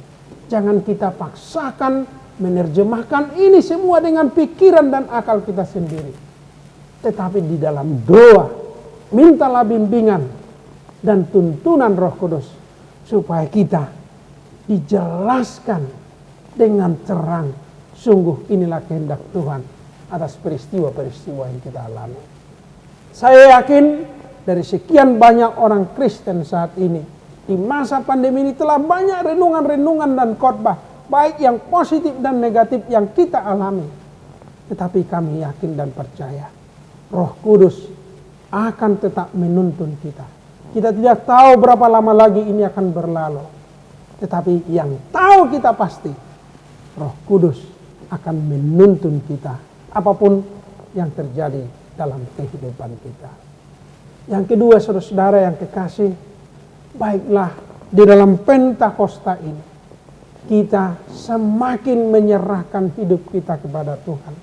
E: Jangan kita paksakan menerjemahkan ini semua dengan pikiran dan akal kita sendiri. Tetapi di dalam doa, mintalah bimbingan dan tuntunan Roh Kudus supaya kita dijelaskan dengan terang. Sungguh inilah kehendak Tuhan atas peristiwa-peristiwa yang kita alami. Saya yakin dari sekian banyak orang Kristen saat ini, di masa pandemi ini telah banyak renungan-renungan dan khotbah, baik yang positif dan negatif yang kita alami. Tetapi kami yakin dan percaya, Roh Kudus akan tetap menuntun kita. Kita tidak tahu berapa lama lagi ini akan berlalu. Tetapi yang tahu kita pasti, Roh Kudus akan menuntun kita apapun yang terjadi dalam kehidupan kita. Yang kedua, saudara-saudara yang kekasih, baiklah di dalam Pentakosta ini, kita semakin menyerahkan hidup kita kepada Tuhan.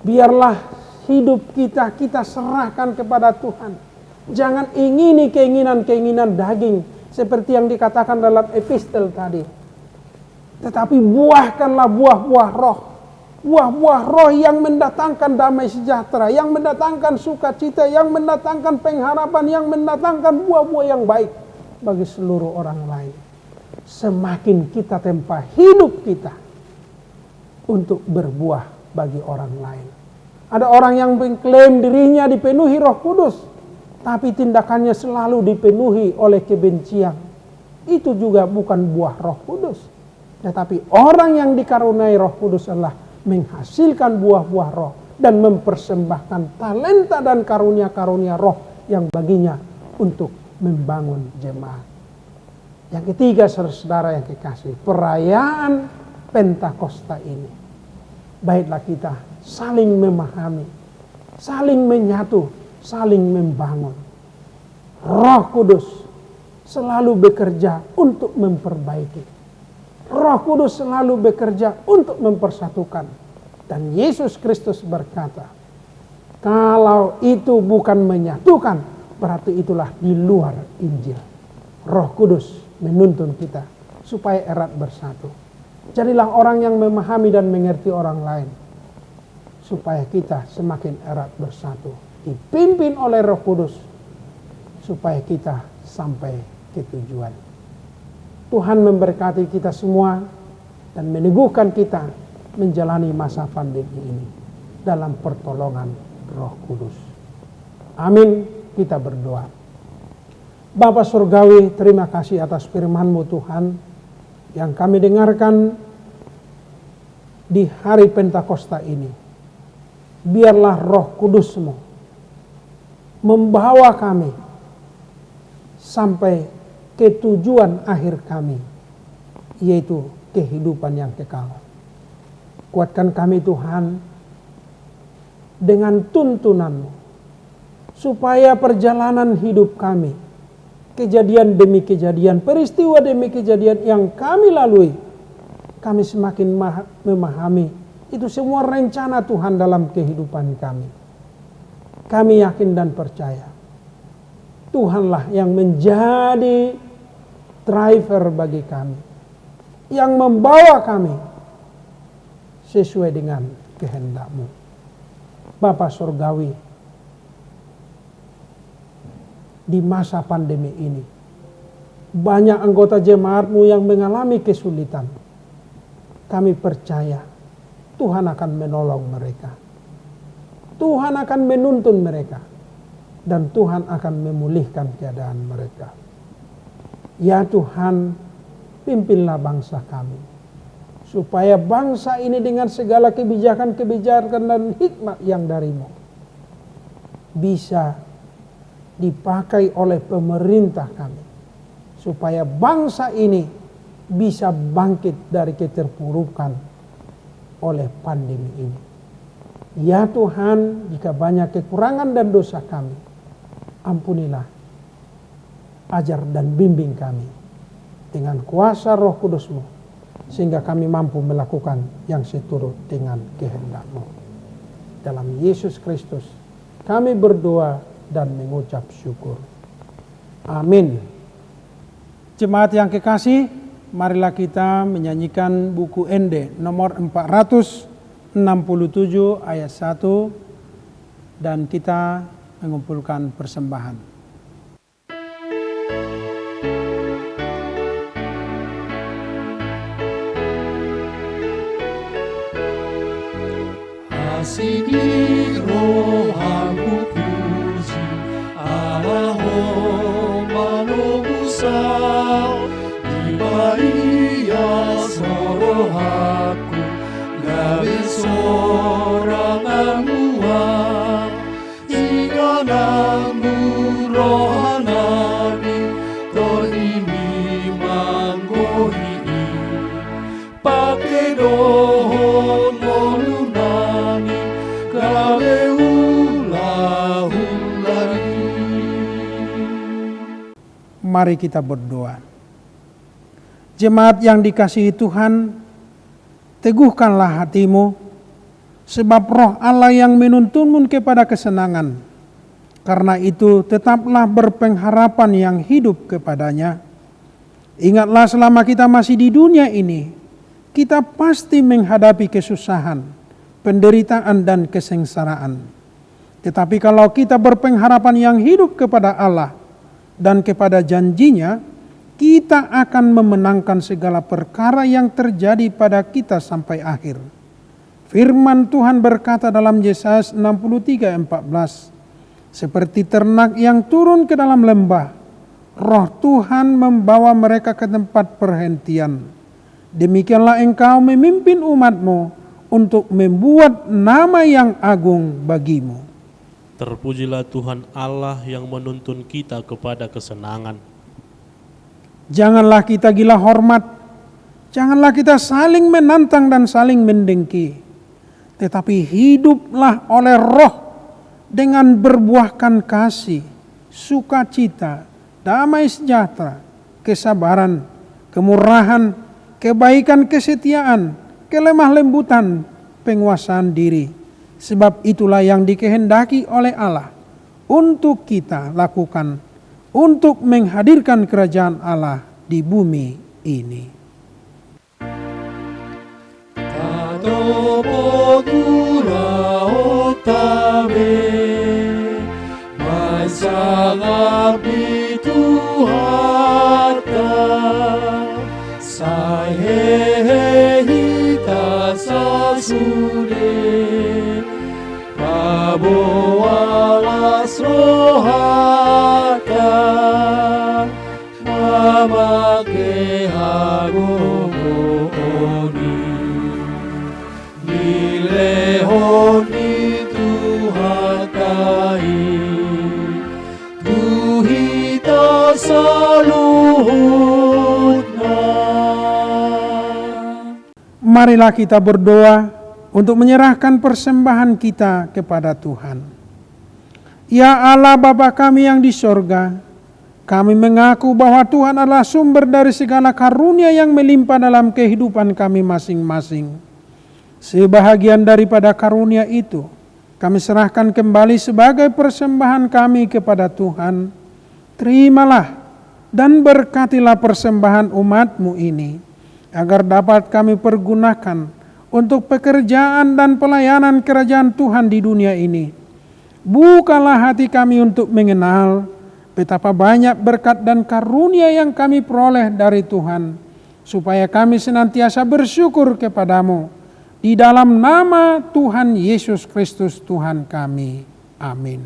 E: Biarlah hidup kita serahkan kepada Tuhan. Jangan ingini keinginan-keinginan daging seperti yang dikatakan dalam epistel tadi. Tetapi buahkanlah buah-buah roh. Buah-buah roh yang mendatangkan damai sejahtera, yang mendatangkan sukacita, yang mendatangkan pengharapan, yang mendatangkan buah-buah yang baik bagi seluruh orang lain. Semakin kita tempa hidup kita untuk berbuah bagi orang lain. Ada orang yang mengklaim dirinya dipenuhi Roh Kudus, tapi tindakannya selalu dipenuhi oleh kebencian. Itu juga bukan buah Roh Kudus. Tetapi orang yang dikaruniai Roh Kudus adalah menghasilkan buah-buah roh dan mempersembahkan talenta dan karunia-karunia roh yang baginya untuk membangun jemaat. Yang ketiga, saudara-saudara yang kekasih, perayaan Pentakosta ini, baiklah kita saling memahami, saling menyatu, saling membangun. Roh Kudus selalu bekerja untuk memperbaiki. Roh Kudus selalu bekerja untuk mempersatukan. Dan Yesus Kristus berkata, kalau itu bukan menyatukan, berarti itulah di luar Injil. Roh Kudus menuntun kita supaya erat bersatu. Jadilah orang yang memahami dan mengerti orang lain, supaya kita semakin erat bersatu, dipimpin oleh Roh Kudus, supaya kita sampai ke tujuan. Tuhan memberkati kita semua dan meneguhkan kita menjalani masa pandemi ini dalam pertolongan Roh Kudus. Amin. Kita berdoa. Bapa Surgawi, terima kasih atas firman-Mu Tuhan yang kami dengarkan di hari Pentakosta ini. Biarlah Roh Kudus-Mu membawa kami sampai ke tujuan akhir kami, yaitu kehidupan yang kekal. Kuatkan kami Tuhan dengan tuntunan-Mu, supaya perjalanan hidup kami, kejadian demi kejadian, peristiwa demi kejadian yang kami lalui, kami semakin memahami itu semua rencana Tuhan dalam kehidupan kami. Kami yakin dan percaya Tuhanlah yang menjadi driver bagi kami, yang membawa kami sesuai dengan kehendak-Mu. Bapa Surgawi, di masa pandemi ini banyak anggota jemaat-Mu yang mengalami kesulitan. Kami percaya Tuhan akan menolong mereka, Tuhan akan menuntun mereka, dan Tuhan akan memulihkan keadaan mereka. Ya Tuhan, pimpinlah bangsa kami, supaya bangsa ini dengan segala kebijakan-kebijakan dan hikmat yang dari-Mu bisa dipakai oleh pemerintah kami, supaya bangsa ini bisa bangkit dari keterpurukan oleh pandemi ini. Ya Tuhan, jika banyak kekurangan dan dosa kami, ampunilah, ajar dan bimbing kami dengan kuasa Roh Kudus-Mu, sehingga kami mampu melakukan yang seturut dengan kehendak-Mu. Dalam Yesus Kristus kami berdoa dan mengucap syukur. Amin. Jemaat yang kekasih, marilah kita menyanyikan buku Ende nomor 467 ayat 1 dan kita mengumpulkan persembahan.
C: Sini rohamu puji Allah manobusau di bahia sorohaku gawe sorangan muang hingga nanggu rohanani tonimi manggohi pakai dohon molunani gawe ulah-ulari. Mari kita berdoa.
E: Jemaat yang dikasihi Tuhan, teguhkanlah hatimu, sebab roh Allah yang menuntunmu kepada kesenangan. Karena itu tetaplah berpengharapan yang hidup kepadanya. Ingatlah selama kita masih di dunia ini, kita pasti menghadapi kesusahan, penderitaan dan kesengsaraan. Tetapi kalau kita berpengharapan yang hidup kepada Allah dan kepada janjinya, kita akan memenangkan segala perkara yang terjadi pada kita sampai akhir. Firman Tuhan berkata dalam Yesaya 63:14, seperti ternak yang turun ke dalam lembah, roh Tuhan membawa mereka ke tempat perhentian. Demikianlah engkau memimpin umatmu untuk membuat nama yang agung bagimu.
C: Terpujilah Tuhan Allah yang menuntun kita kepada kesenangan.
E: Janganlah kita gila hormat, janganlah kita saling menantang dan saling mendengki. Tetapi hiduplah oleh roh dengan berbuahkan kasih, sukacita, damai sejahtera, kesabaran, kemurahan, kebaikan, kesetiaan, kelemah lembutan, penguasaan diri. Sebab itulah yang dikehendaki oleh Allah untuk kita lakukan, untuk menghadirkan kerajaan Allah di bumi ini.
C: Bawalas rohata mama kehagoni nilehoni tuhatai tuhita saluhutna.
E: Marilah kita berdoa untuk menyerahkan persembahan kita kepada Tuhan. Ya Allah Bapa kami yang di sorga, kami mengaku bahwa Tuhan adalah sumber dari segala karunia yang melimpah dalam kehidupan kami masing-masing. Sebahagian daripada karunia itu, kami serahkan kembali sebagai persembahan kami kepada Tuhan. Terimalah dan berkatilah persembahan umat-Mu ini, agar dapat kami pergunakan untuk pekerjaan dan pelayanan kerajaan Tuhan di dunia ini. Bukalah hati kami untuk mengenal betapa banyak berkat dan karunia yang kami peroleh dari Tuhan, supaya kami senantiasa bersyukur kepadamu. Di dalam nama Tuhan Yesus Kristus Tuhan kami. Amin.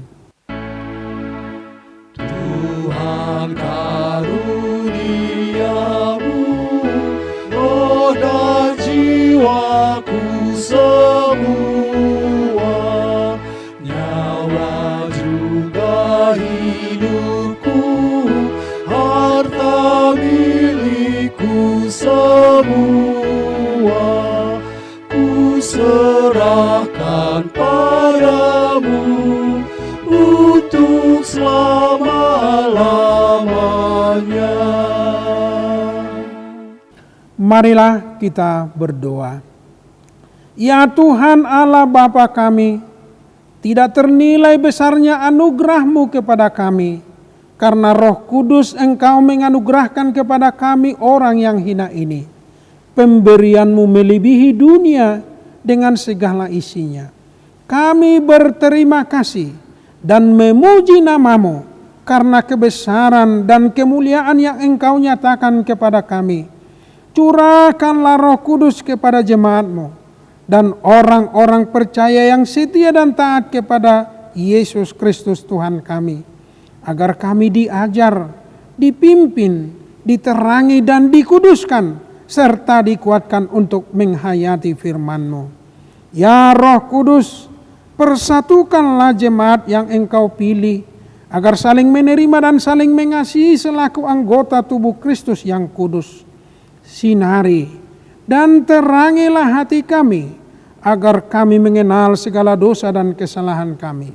C: Tuhan karuniamu, roh dan jiwaku semua, nyawa juga hidupku, harta milikku semua, ku serahkan padamu untuk selama-lamanya.
E: Marilah kita berdoa. Ya Tuhan Allah Bapa kami, tidak ternilai besarnya anugerah-Mu kepada kami, karena Roh Kudus Engkau menganugerahkan kepada kami orang yang hina ini. Pemberian-Mu melebihi dunia dengan segala isinya. Kami berterima kasih dan memuji nama-Mu karena kebesaran dan kemuliaan yang Engkau nyatakan kepada kami. Curahkanlah Roh Kudus kepada jemaat-Mu dan orang-orang percaya yang setia dan taat kepada Yesus Kristus Tuhan kami, agar kami diajar, dipimpin, diterangi dan dikuduskan, serta dikuatkan untuk menghayati firman-Mu. Ya Roh Kudus, persatukanlah jemaat yang Engkau pilih, agar saling menerima dan saling mengasihi selaku anggota tubuh Kristus yang kudus. Sinari dan terangilah hati kami, agar kami mengenal segala dosa dan kesalahan kami,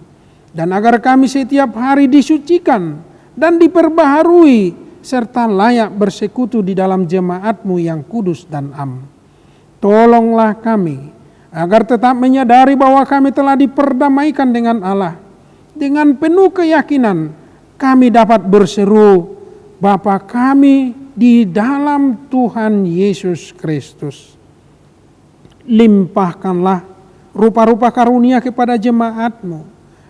E: dan agar kami setiap hari disucikan dan diperbaharui serta layak bersekutu di dalam jemaat-Mu yang kudus dan am. Tolonglah kami agar tetap menyadari bahwa kami telah diperdamaikan dengan Allah. Dengan penuh keyakinan kami dapat berseru, Bapa kami di dalam Tuhan Yesus Kristus. Limpahkanlah rupa-rupa karunia kepada jemaat-Mu,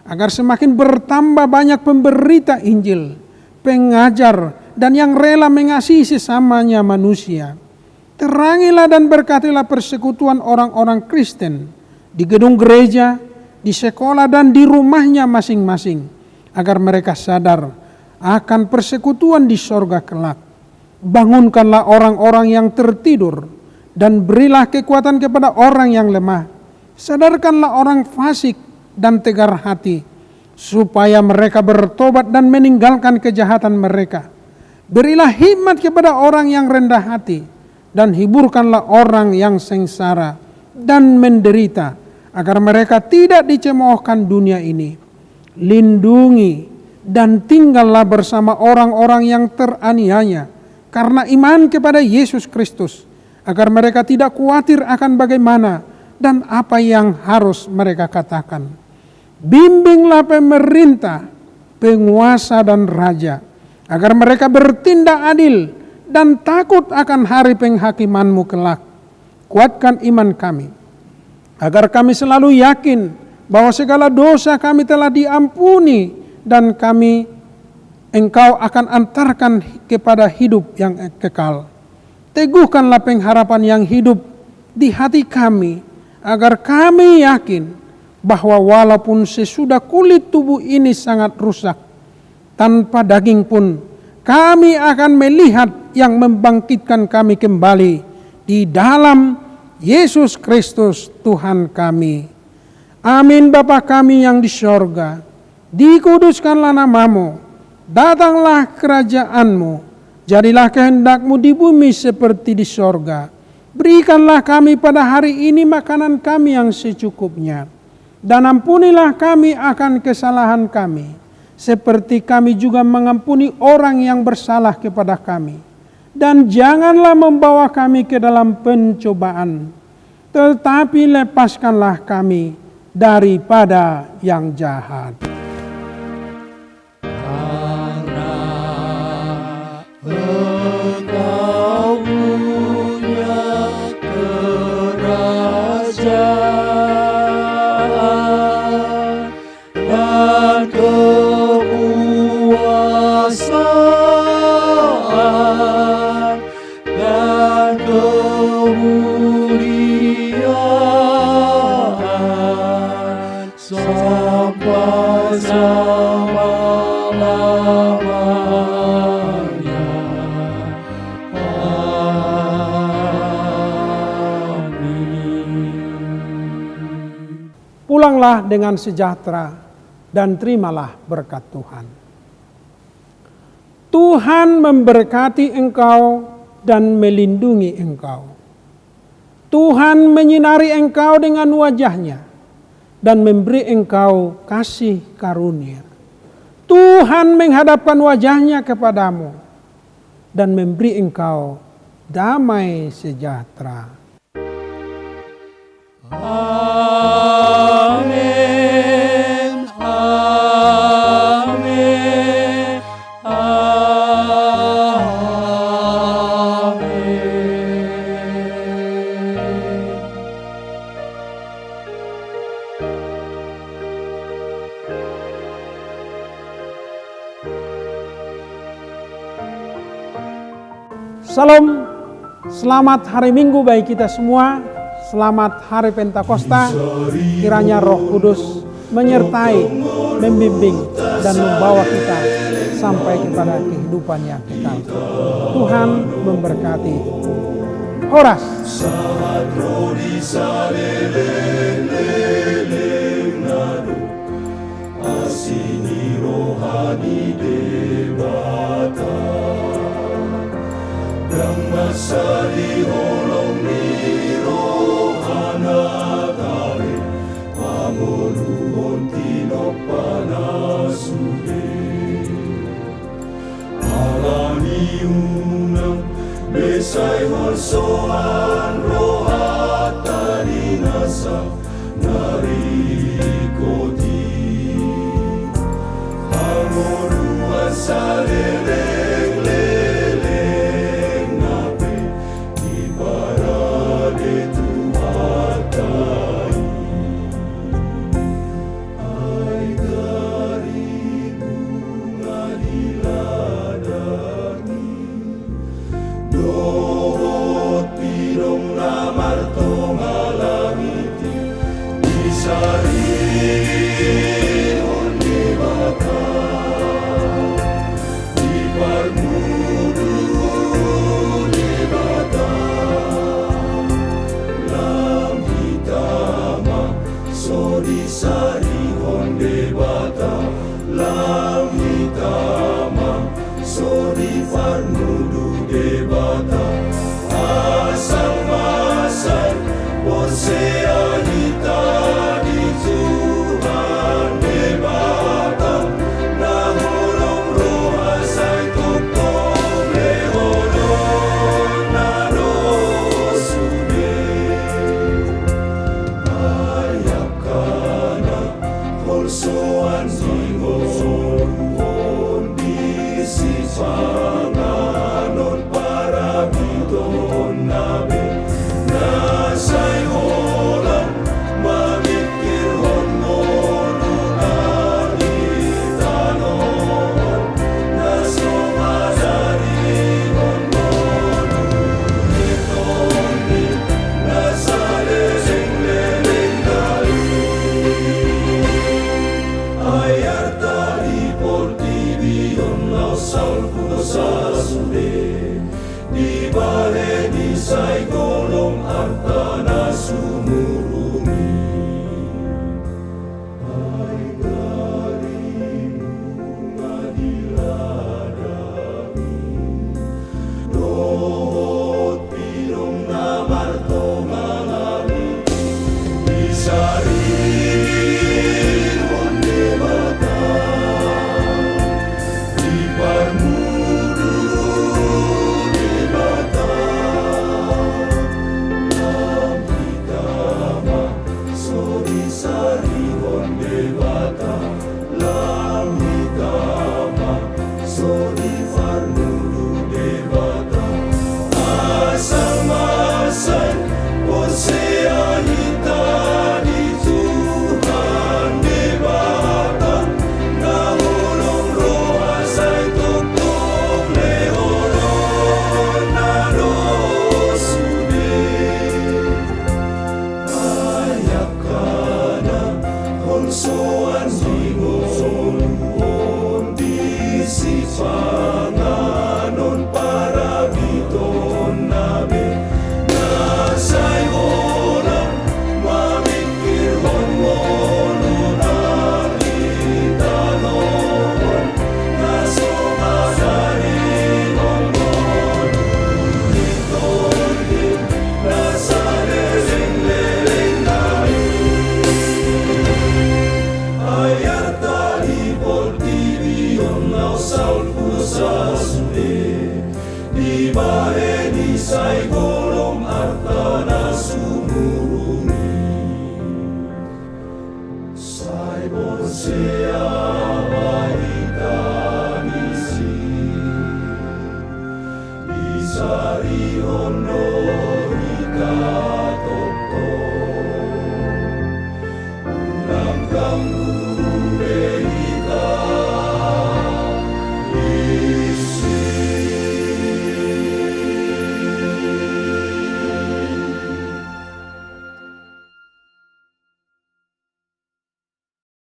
E: agar semakin bertambah banyak pemberita Injil, pengajar, dan yang rela mengasihi sesamanya manusia. Terangilah dan berkatilah persekutuan orang-orang Kristen di gedung gereja, di sekolah, dan di rumahnya masing-masing, agar mereka sadar akan persekutuan di sorga kelak. Bangunkanlah orang-orang yang tertidur, dan berilah kekuatan kepada orang yang lemah. Sadarkanlah orang fasik dan tegar hati, supaya mereka bertobat dan meninggalkan kejahatan mereka. Berilah hikmat kepada orang yang rendah hati, dan hiburkanlah orang yang sengsara dan menderita, agar mereka tidak dicemoohkan dunia ini. Lindungi dan tinggallah bersama orang-orang yang teraniaya karena iman kepada Yesus Kristus, agar mereka tidak khawatir akan bagaimana dan apa yang harus mereka katakan. Bimbinglah pemerintah, penguasa, dan raja, agar mereka bertindak adil dan takut akan hari penghakiman-Mu kelak. Kuatkan iman kami, agar kami selalu yakin bahwa segala dosa kami telah diampuni, dan Engkau akan antarkan kepada hidup yang kekal. Teguhkanlah pengharapan yang hidup di hati kami, agar kami yakin bahwa walaupun sesudah kulit tubuh ini sangat rusak, tanpa daging pun kami akan melihat yang membangkitkan kami kembali di dalam Yesus Kristus Tuhan kami. Amin. Bapa kami yang di sorga, dikuduskanlah nama-Mu, datanglah kerajaan-Mu, jadilah kehendak-Mu di bumi seperti di sorga. Berikanlah kami pada hari ini makanan kami yang secukupnya, dan ampunilah kami akan kesalahan kami, seperti kami juga mengampuni orang yang bersalah kepada kami. Dan janganlah membawa kami ke dalam pencobaan, tetapi lepaskanlah kami daripada yang jahat.
F: Engkau punya kerajaan dan kekuasaan dan kemuliaan sampai selama-lamanya.
E: Pulanglah dengan sejahtera dan terimalah berkat Tuhan. Tuhan memberkati engkau dan melindungi engkau. Tuhan menyinari engkau dengan wajah-Nya dan memberi engkau kasih karunia. Tuhan menghadapkan wajah-Nya kepadamu dan memberi engkau damai sejahtera.
F: Amin, amin, amin.
E: Salam, selamat hari Minggu bagi kita semua. Selamat hari Pentakosta. Kiranya Roh Kudus menyertai, membimbing, dan membawa kita sampai kepada kehidupan yang kekal. Tuhan memberkati. Horas.
F: Asini rohani debata Brahmasari holong ni rohana kare Panguluhon tinok panasude Alani iunang besay horsoan rohata dinasa narikoti Amorua saleleng-leleng nape ibarade tuhatai ay dari bunga diladani dohot pirong namarto ngalangiti disari onde baka di parmudu de bata lam hitama so disari onde bata lam hitama so di parmudu de bata asal masal posea hita di Tuhan de bata na holong roha say tuktong leholong na dosude ayakana holsoan singon di sipanganon para biton nabe nasay holang mamikir honmono nalitanon nasomadari honmono nitoni nasaleleng-leleng dali ayar tali portibion lausal pusasude di bale di say golong artana sumurumi ay dari bunga diladani dohot pirong namarto ngalami disari onde bata di parmudu de bata lam hitama so disari onde bata lam hitama so di parmudu de bata asal masal posea hita di Tuhan de bata na holong roha say tuktong leholong na dosude ayakana holsoan singon di sipanganon para biton nabe nasay holang mamikir honmono nalitanon nasomadari honmono nitoni nasaleleng-leleng dali ayar tali portibion lausal pusasude di bahe di say golong artana sumurumi say bonsea mahita nisi isari hono hita